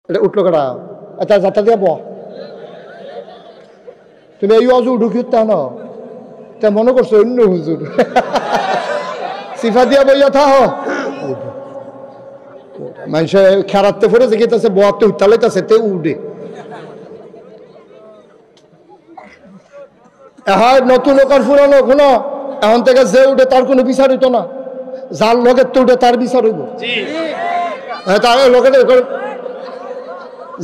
এটা উঠলো কেটা এটা যাত্রা দিয়া বহ তুমি এই অজু ঢুকি তা না তা মনে করছো অন্য হুজুর সিফা দিয়া বইয়া থাহ মানুষের খেরাতে ফেরে যে গেতেছে বয়াতে উঠালাইতেছে তে উঠে হ্যাঁ নতুন লোক আর পুরানো কোনো এখন থেকে যে উঠে তার কোনো বিচার হইতো না যার লোকের তো উঠে তার বিচার হইব তার লোকের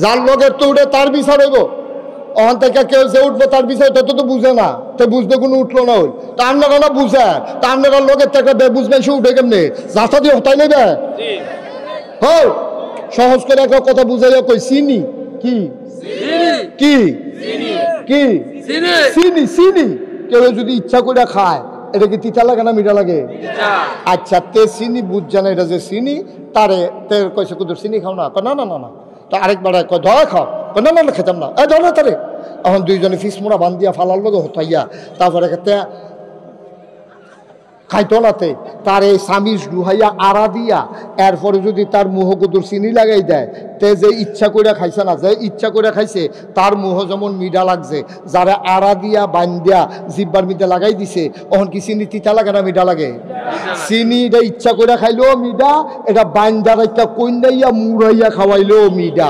যার লোকের তো উঠে তার বিচার হইব ওখান থেকে কেউ যে উঠবে তার বিষয় তত তো বুঝে না তো বুঝতে কোনো উঠলো না ওই তার না বুঝে তার না লোকের থেকে বুঝবে সে উঠে কেমনি রাস্তা দিয়ে হতাই নেবে হ্যাঁ সহজ করে একটা কথা বুঝাইয়া কই চিনি কি কি কি চিনি চিনি কেউ যদি ইচ্ছা করে খায় এটা কি তিতা লাগে না মিঠা লাগে আচ্ছা তে চিনি বুঝছে না এটা যে চিনি তারে তে কইছে কুদুর চিনি খাও না না না না না তা আরেকবার কয় ধরা খাও না না না খেতাম না এই ধরে তারে এখন দুইজনে ফিস মোড়া বান দিয়া ফালার লোক হতাইয়া তারপরে খাইতো নাতে তার এই স্বামীর ডুহাইয়া আড়া দিয়া এরপরে যদি তার মুহ কুদুর চিনি লাগাই দেয় তে যে ইচ্ছা করে খাইছে না যে ইচ্ছা করে খাইছে তার মুহ যেমন মিডা লাগছে যারা আড়া দিয়া বান্দিয়া জিব্বার মিডা লাগাই দিছে ওখান কি চিনি তিতা লাগে না মিডা লাগে চিনি এটা ইচ্ছা করে খাইলেও মিডা এটা বান্দার একটা কইন্দাইয়া মুড়াইয়া খাওয়াইলেও মিডা